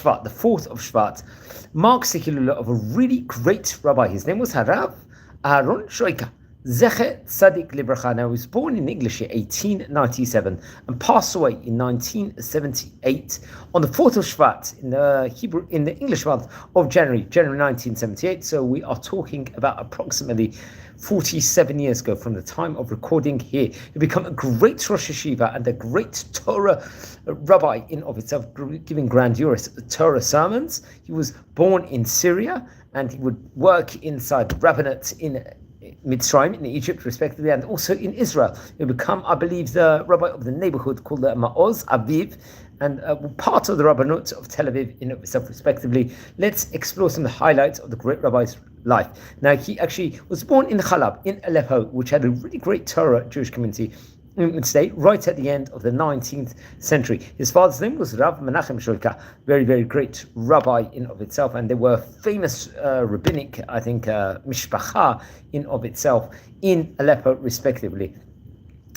Shvat, the 4th of Shvat, marks the Hilula of a really great rabbi. His name was Rabbi Aharon Shweika Z'tl. Now, he was born in English year 1897 and passed away in 1978 on the 4th of Shvat in the English month of January 1978. So we are talking about approximately 47 years ago from the time of recording here. He became a great Rosh Yeshiva and a great Torah rabbi in of itself, giving grandiose Torah sermons. He was born in Syria and he would work inside the Rabbanate in Mitzrayim, in Egypt, respectively, and also in Israel. He would become, I believe, the rabbi of the neighborhood called the מעוז, Aviv, and part of the Rabbanut of Tel Aviv in itself, respectively. Let's explore some of the highlights of the great rabbi's life. Now, he actually was born in Chalab, in Aleppo, which had a really great Torah Jewish community state right at the end of the 19th century. His father's name was Rav Menachem Shoika, very, very great rabbi in of itself, and they were famous rabbinic, I think, mishpacha in of itself in Aleppo, respectively.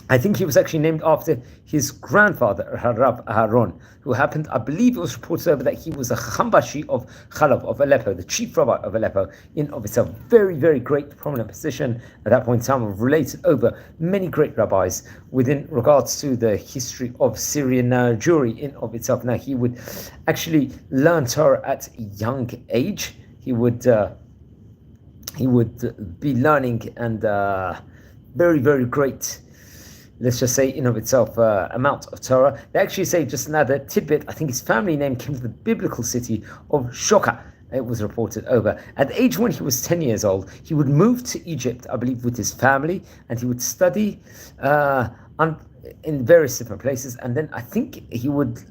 I think he was actually named after his grandfather, Rabbi Aharon, who happened, I believe it was reported over that he was a Chambashi of Chalav, of Aleppo, the chief rabbi of Aleppo, in of itself. Very, very great, prominent position at that point in time, of related over many great rabbis within regards to the history of Syrian Jewry in of itself. Now, he would actually learn Torah at a young age. He would be learning and very, very great, let's just say, in of itself, amount of Torah. They actually say, just another tidbit, I think his family name came from the biblical city of Sioka. It was reported over. At the age when he was 10 years old, he would move to Egypt, I believe, with his family, and he would study in various different places. And then I think he would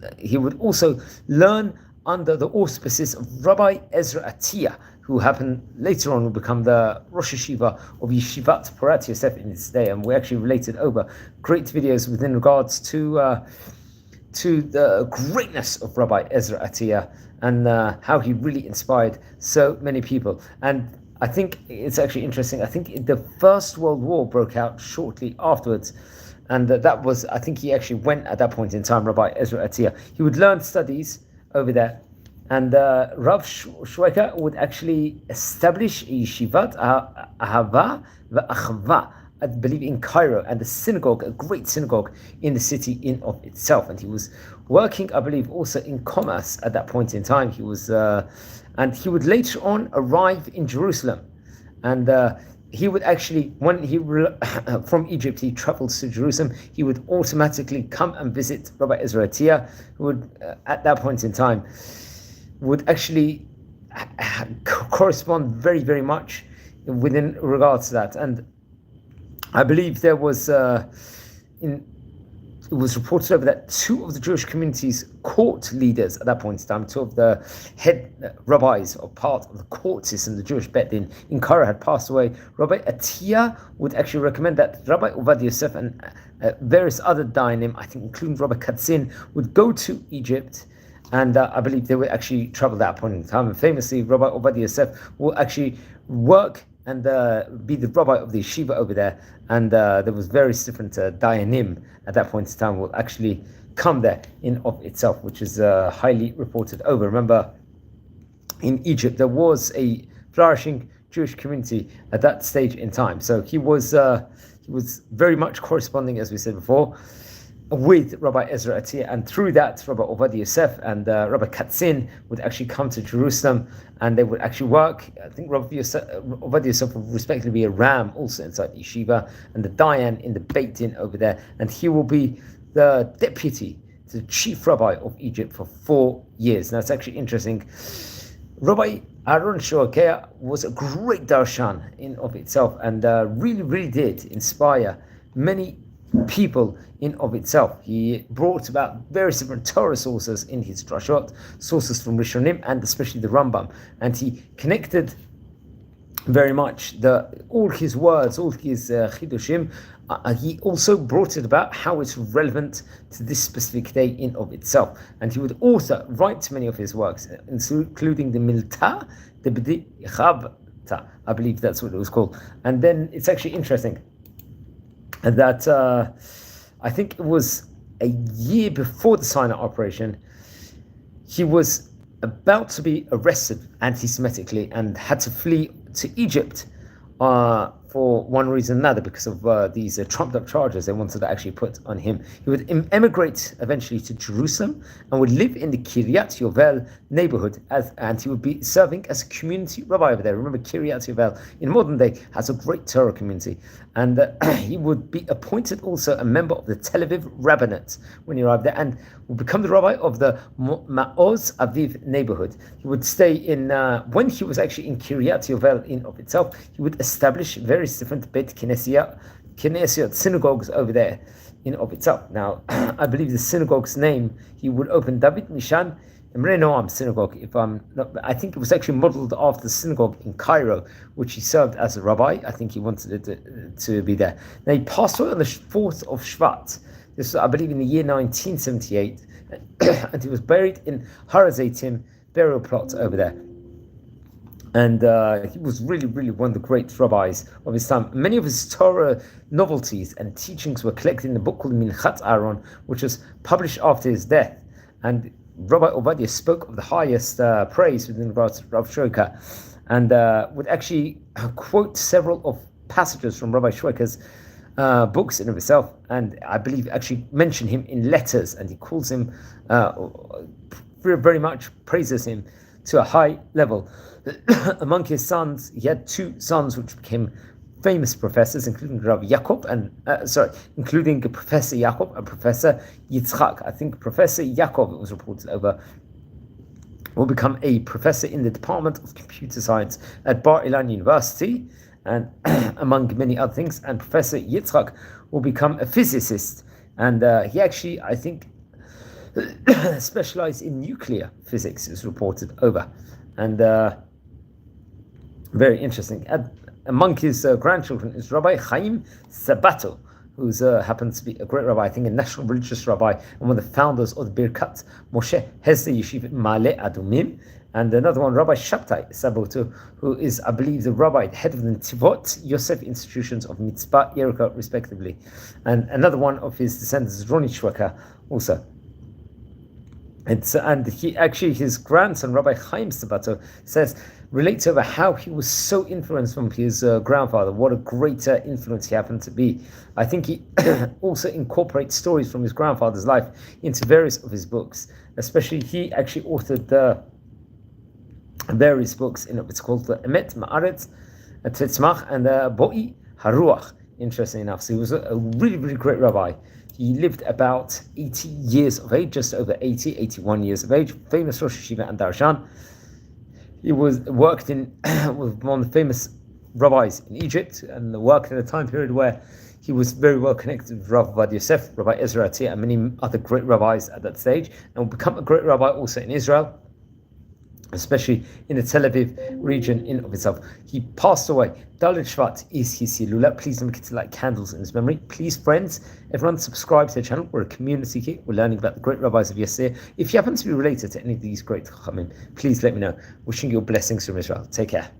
also learn under the auspices of Rabbi Ezra Atiyah, who happened later on to become the Rosh Yeshiva of Yeshivat Porat Yosef in its day. And we actually related over great videos within regards to the greatness of Rabbi Ezra Atiyah and how he really inspired so many people. And I think it's actually interesting. I think the First World War broke out shortly afterwards. And that was, I think he actually went at that point in time, Rabbi Ezra Atiyah. He would learn studies over there. And Rav Shweika would actually establish a yeshivat, ahava ve'achva, I believe in Cairo, and a synagogue, a great synagogue in the city in of itself. And he was working, I believe, also in commerce at that point in time. He was, and he would later on arrive in Jerusalem. And he would actually, when he from Egypt, he traveled to Jerusalem, he would automatically come and visit Rabbi Ezra Atiyah, who would, at that point in time, would actually correspond very, very much within regards to that. And I believe there was, it was reported over that two of the Jewish community's court leaders at that point in time, two of the head rabbis or part of the court system, the Jewish Bet in Cairo, had passed away. Rabbi Atiyah would actually recommend that Rabbi Ovadia Yosef and various other Dayanim, I think including Rabbi Katzin, would go to Egypt. And I believe they would actually travel that point in time. And famously, Rabbi Ovadia Yosef will actually work and be the rabbi of the yeshiva over there. And there was various different dayanim at that point in time will actually come there in of itself, which is highly reported over. Remember, in Egypt, there was a flourishing Jewish community at that stage in time. So he was very much corresponding, as we said before, with Rabbi Ezra Atiyah, and through that, Rabbi Ovadia Yosef and Rabbi Katzin would actually come to Jerusalem, and they would actually work. I think Rabbi Ovadia Yosef would respectively be a ram also inside the yeshiva, and the Dayan in the Beit Din over there, and he will be the deputy to the chief rabbi of Egypt for 4 years. Now, it's actually interesting. Rabbi Aharon Shweika was a great darshan in of itself, and really, really did inspire many people in of itself. He brought about various different Torah sources in his drashot, sources from Rishonim, and especially the Rambam, and he connected very much all his words, all his chidushim. He also brought it about how it's relevant to this specific day in of itself, and he would also write many of his works, including the Milta, the B'di Chavta, I believe that's what it was called. And then it's actually interesting that I think it was a year before the Sinai operation, he was about to be arrested anti-Semitically and had to flee to Egypt for one reason or another, because of these trumped-up charges they wanted to actually put on him. He would emigrate eventually to Jerusalem and would live in the Kiryat Yovel neighborhood, and he would be serving as a community rabbi over there. Remember, Kiryat Yovel in modern day has a great Torah community, and he would be appointed also a member of the Tel Aviv Rabbinate when he arrived there, and would become the rabbi of the מעוז Aviv neighborhood. He would stay in, when he was actually in Kiryat Yovel in of itself, he would establish various different Beit Knesset synagogues over there in of itself. Now, I believe the synagogue's name, he would open David Mishan Emre Noam synagogue, if I'm not, I think it was actually modeled after the synagogue in Cairo, which he served as a rabbi. I think he wanted it to be there. Now, he passed away on the 4th of Shvat. This was, I believe, in the year 1978, and he was buried in Har HaZeitim burial plot over there. And he was really, really one of the great rabbis of his time. Many of his Torah novelties and teachings were collected in a book called Minchat Aaron, which was published after his death. And Rabbi Obadiah spoke of the highest praise within regards to Rav Shweika, and would actually quote several of passages from Rabbi Shweika's books in of itself, and I believe actually mention him in letters, and he calls him, very much praises him to a high level. Among his sons, he had 2 sons which became famous professors, including Rabbi Yaakov including Professor Yaakov and Professor Yitzchak. I think Professor Yaakov, it was reported over, will become a professor in the Department of Computer Science at Bar Ilan University, and among many other things. And Professor Yitzchak will become a physicist, and he actually, I think, specialized in nuclear physics, is reported over, and very interesting. Among his grandchildren is Rabbi Chaim Sabato, who happens to be a great rabbi, I think a national religious rabbi, and one of the founders of the Birkat Moshe Hesed Yeshiva Ma'ale Adumim. And another one, Rabbi Shabtai Sabato, who is, I believe, the rabbi, the head of the Tivot Yosef institutions of Mitzpah, Yericho, respectively. And another one of his descendants is Ronnie שויקה also. And he actually, his grandson, Rabbi Chaim Sabato, relates over how he was so influenced from his grandfather, what a greater influence he happened to be. I think he also incorporates stories from his grandfather's life into various of his books. Especially, he actually authored various books in it's called the Emet Ma'aretz Tetzmach and Boi Haruach. Interesting enough, so he was a really, really great rabbi. He lived about 80 years of age, just over 81 years of age. Famous Rosh Yeshiva and Darshan. He worked in with one of the famous rabbis in Egypt, and worked in a time period where he was very well connected with Rav Vad Yosef, Rabbi Ezra Atia, and many other great rabbis at that stage, and will become a great rabbi also in Israel, especially in the Tel Aviv region in of itself. He passed away. Dalit Shvat is his Hilula. Please don't forget to light candles in his memory. Please, friends, everyone subscribe to the channel. We're a community here. We're learning about the great rabbis of yesterday. If you happen to be related to any of these great Chachamim, please let me know. Wishing you blessings from Israel. Take care.